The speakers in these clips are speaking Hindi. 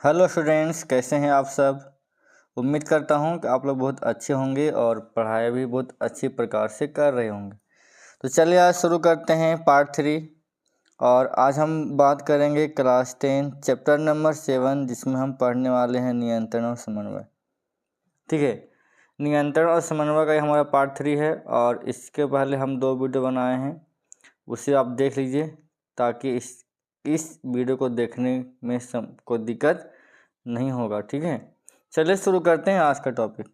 हेलो स्टूडेंट्स, कैसे हैं आप सब। उम्मीद करता हूं कि आप लोग बहुत अच्छे होंगे और पढ़ाई भी बहुत अच्छी प्रकार से कर रहे होंगे। तो चलिए आज शुरू करते हैं पार्ट 3। और आज हम बात करेंगे क्लास 10 चैप्टर नंबर 7, जिसमें हम पढ़ने वाले हैं नियंत्रण और समन्वय। ठीक है, नियंत्रण और समन्वय का ये हमारा पार्ट 3 है और इसके पहले हम 2 वीडियो बनाए हैं, उसे आप देख लीजिए ताकि इस वीडियो को देखने में कोई दिक्कत नहीं होगा। ठीक है, चलिए शुरू करते हैं आज का टॉपिक।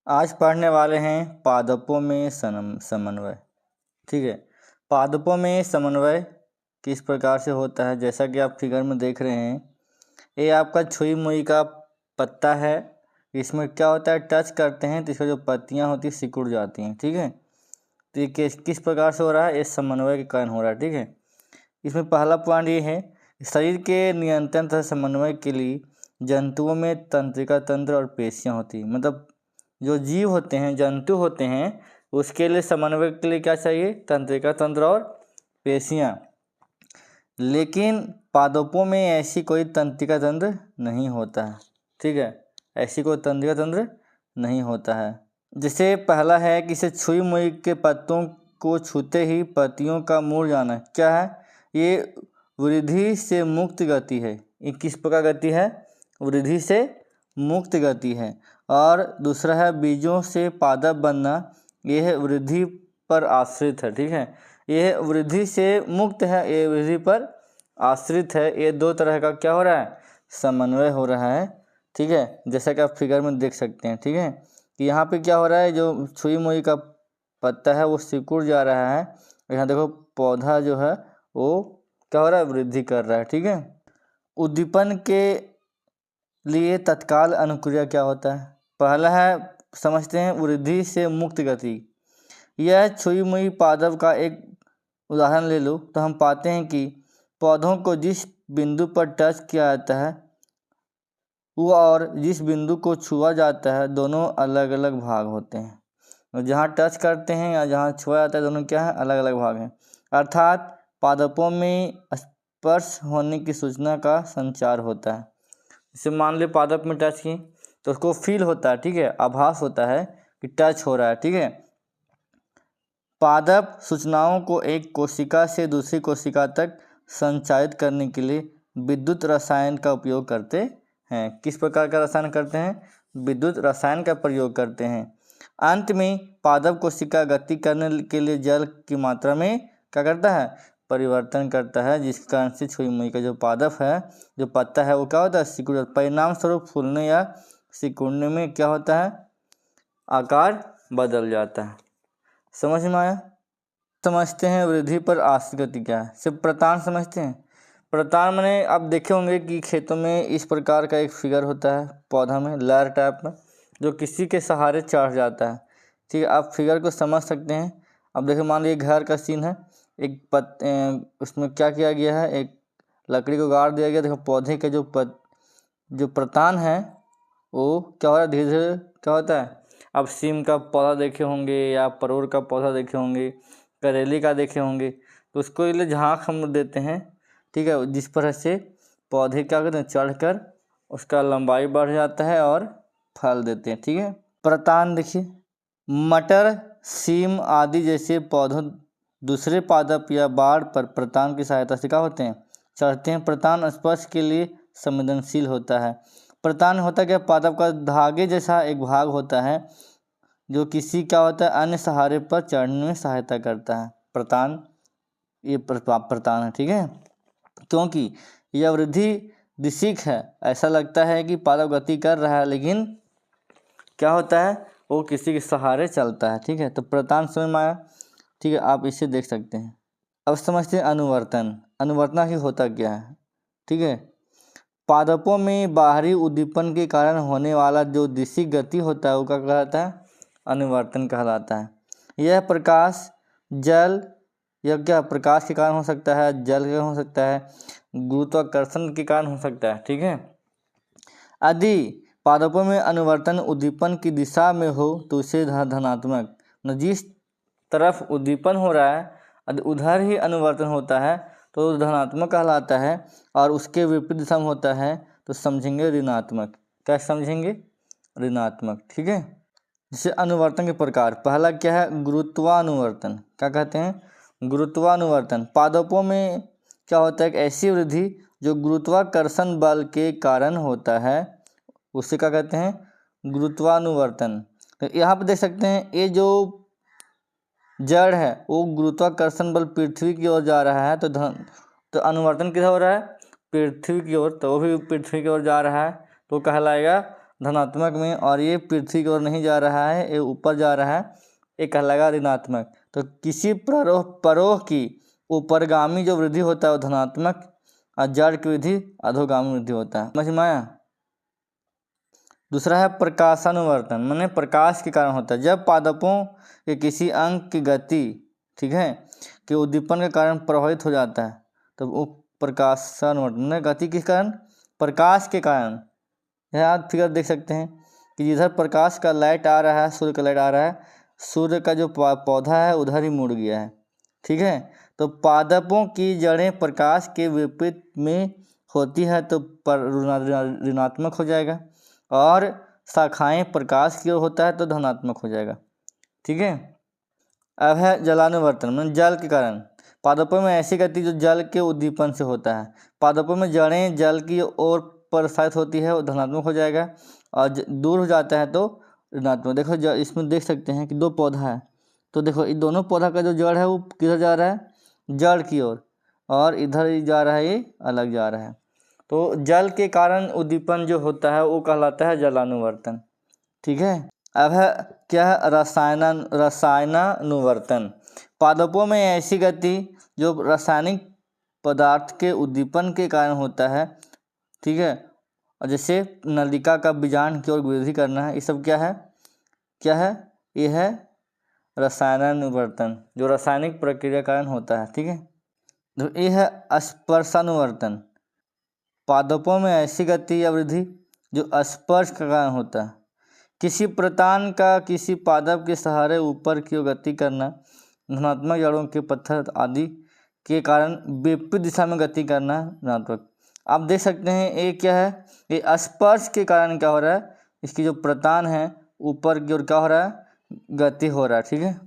आज पढ़ने वाले हैं पादपों में समन्वय। ठीक है, पादपों में समन्वय किस प्रकार से होता है, जैसा कि आप फिगर में देख रहे हैं। ये आपका छुई मुई का पत्ता है। इसमें क्या होता है, टच करते हैं तो इसकी जो पत्तियां होती है सिकुड़ जाती हैं। ठीक है, तो ये किस प्रकार से हो रहा है, ये समन्वय के कारण हो रहा है। ठीक है, इसमें पहला पॉइंट ये है, शरीर के नियंत्रण तथा समन्वय के लिए जंतुओं में तंत्रिका तंत्र और पेशियां होती हैं। मतलब जो जीव होते हैं, जंतु होते हैं, उसके लिए समन्वय के लिए क्या चाहिए, तंत्रिका तंत्र और पेशियां। लेकिन पादपों में ऐसी कोई तंत्रिका तंत्र नहीं होता है। ठीक है, ऐसी कोई तंत्रिका तंत्र नहीं होता है। जैसे पहला है कि इसे छुई मुई के पत्तों को छूते ही पत्तियों का मुड़ जाना। क्या है ये, वृद्धि से मुक्त गति है। ये किस प्रकार गति है, वृद्धि से मुक्त गति है। और दूसरा है बीजों से पादप बनना, यह वृद्धि पर आश्रित है। ठीक है, यह वृद्धि से मुक्त है, ये वृद्धि पर आश्रित है। ये दो तरह का क्या हो रहा है, समन्वय हो रहा है। ठीक है, जैसा कि आप फिगर में देख सकते हैं। ठीक है, कि यहाँ पे क्या हो रहा है, जो छुई मुई का पत्ता है वो सिकुड़ जा रहा है। यहाँ देखो पौधा जो है वो क्या हो रहा है, वृद्धि कर रहा है। ठीक है, उद्दीपन के लिए तत्काल अनुक्रिया क्या होता है। पहला है, समझते हैं, वृद्धि से मुक्त गति। यह छुई मुई पादप का एक उदाहरण ले लो तो हम पाते हैं कि पौधों को जिस बिंदु पर टच किया जाता है वो और जिस बिंदु को छुआ जाता है दोनों अलग अलग भाग होते हैं। और जहाँ टच करते हैं या जहाँ छुआ जाता है दोनों क्या है, अलग अलग भाग हैं। अर्थात पादपों में स्पर्श होने की सूचना का संचार होता है। जैसे मान लो पादप में टच की तो उसको फील होता है। ठीक है, आभास होता है कि टच हो रहा है। ठीक है, पादप सूचनाओं को एक कोशिका से दूसरी कोशिका तक संचारित करने के लिए विद्युत रसायन का उपयोग करते हैं। किस प्रकार का रसायन करते हैं, विद्युत रसायन का प्रयोग करते हैं। अंत में पादप कोशिका गति करने के लिए जल की मात्रा में क्या करता है, परिवर्तन करता है, जिस कारण से छुई मुई का जो पादप है, जो पत्ता है, वो क्या होता है, सिकुड़। परिणाम स्वरूप फूलने या सिकुड़ने में क्या होता है, आकार बदल जाता है। समझ में आया। समझते हैं वृद्धि पर आश्रित गति क्या है। सिर्फ प्रतान समझते हैं। प्रतान मैंने आप देखे होंगे कि खेतों में इस प्रकार का एक फिगर होता है पौधा में, लहर टाइप में, जो किसी के सहारे चढ़ जाता है। ठीक है, आप फिगर को समझ सकते हैं। अब देखिए, मान लीजिए घर का सीन है, एक उसमें क्या किया गया है, एक लकड़ी को गाड़ दिया गया। देखो पौधे के जो प्रतान है वो क्या हो रहा है, धीरे धीरे क्या होता है। अब सीम का पौधा देखे होंगे या परोर का पौधा देखे होंगे, करेले का देखे होंगे, तो उसको लिए झाँक हम देते हैं। ठीक है, जिस तरह से पौधे क्या करते हैं, चढ़कर उसका लंबाई बढ़ जाता है और फल देते हैं। ठीक है, प्रतान देखिए, मटर सीम आदि जैसे पौधों दूसरे पादप या बाढ़ पर प्रतान की सहायता से क्या होते हैं, चढ़ते हैं। प्रतान स्पर्श के लिए संवेदनशील होता है। प्रतान होता क्या, पादप का धागे जैसा एक भाग होता है जो किसी क्या होता है, अन्य सहारे पर चढ़ने में सहायता करता है। प्रतान, ये प्रतान है। ठीक है, क्योंकि यह वृद्धि दिशिक है, ऐसा लगता है कि पादप गति कर रहा है लेकिन क्या होता है, वो किसी के सहारे चलता है। ठीक है, तो प्रतान समझ में आया। ठीक है, आप इसे देख सकते हैं। अब समझते हैं अनुवर्तन। अनुवर्तन ही होता क्या है। ठीक है, पादपों में बाहरी उद्दीपन के कारण होने वाला जो दिशिक गति होता है वो क्या कहलाता है, अनुवर्तन कहलाता है। यह प्रकाश, जल, यह क्या प्रकाश के कारण हो सकता है, जल के हो सकता है, गुरुत्वाकर्षण के कारण हो सकता है। ठीक है, यदि पादपों में अनुवर्तन उद्दीपन की दिशा में हो तो उसे धनात्मक, जिस तरफ उद्दीपन हो रहा है यदि उधर ही अनुवर्तन होता है तो धनात्मक कहलाता है, और उसके विपरीत दिशा में होता है तो समझेंगे ऋणात्मक। क्या समझेंगे? ऋणात्मक। ठीक है। जैसे अनुवर्तन के प्रकार, पहला क्या है? गुरुत्वानुवर्तन। क्या कहते हैं? गुरुत्वानुवर्तन। पादपों में क्या होता है? एक ऐसी वृद्धि जो गुरुत्वाकर्षण बल के कारण होता है, उसे क्या कहते हैं? गुरुत्वानुवर्तन। तो यहाँ पर देख सकते हैं, ये जो जड़ है वो गुरुत्वाकर्षण बल पृथ्वी की ओर जा रहा है, तो अनुवर्तन किधर हो रहा है? पृथ्वी की ओर। तो वो भी पृथ्वी की ओर जा रहा है, तो कहलाएगा धनात्मक में। और ये पृथ्वी की ओर नहीं जा रहा है, ये ऊपर जा रहा है, ये कहलाएगा ऋणात्मक। तो किसी परोह की ऊपरगामी जो वृद्धि होता है वो धनात्मक, और जड़ की वृद्धि अधोगामी वृद्धि होता है। समझ में आया? दूसरा है प्रकाशानुवर्तन, माने प्रकाश के कारण होता है। जब पादपों के किसी अंग की गति, ठीक है, कि उद्दीपन के कारण प्रभावित हो जाता है, तो वो प्रकाशानुवर्तन। गति किस कारण? प्रकाश के कारण। यह आप फिगर देख सकते हैं कि जिधर प्रकाश का लाइट आ रहा है, सूर्य का लाइट आ रहा है, सूर्य का जो पौधा है उधर ही मुड़ गया है। ठीक है। तो पादपों की जड़ें प्रकाश के विपरीत में होती है, तो ऋणात्मक हो जाएगा, और शाखाएं प्रकाश की ओर होता है तो धनात्मक हो जाएगा। ठीक है। अब है जलानुवर्तन, मतलब जल के कारण। पादपों में ऐसी गति जो जल के उद्दीपन से होता है। पादपों में जड़ें जल की ओर प्रसारित होती है, वो धनात्मक हो जाएगा, और दूर हो जाता है तो ऋणात्मक। देखो इसमें देख सकते हैं कि दो पौधा है, तो देखो इन दोनों पौधा का जो जड़ है वो किधर जा रहा है? जड़ की ओर, और इधर ही जा रहा है, ये अलग जा रहा है। तो जल के कारण उद्दीपन जो होता है वो कहलाता है जलानुवर्तन। ठीक है। अब है क्या है? रसायनानुवर्तन। पादपों में ऐसी गति जो रासायनिक पदार्थ के उद्दीपन के कारण होता है। ठीक है। और जैसे नलिका का बीजांड की ओर वृद्धि करना है, ये सब क्या है? क्या है? ये है रसायनानुवर्तन, जो रासायनिक प्रक्रिया के कारण होता है। ठीक है। तो ये है स्पर्शानुवर्तन। पादपों में ऐसी गति या वृद्धि जो स्पर्श का कारण होता है। किसी प्रतान का किसी पादप के सहारे ऊपर की ओर गति करना, धनात्मक जड़ों के पत्थर आदि के कारण विपरीत दिशा में गति करना, ऋणात्मक। आप देख सकते हैं ये क्या है? ये स्पर्श के कारण क्या हो रहा है? इसकी जो प्रतान है ऊपर की ओर क्या हो रहा है? गति हो रहा है। ठीक है।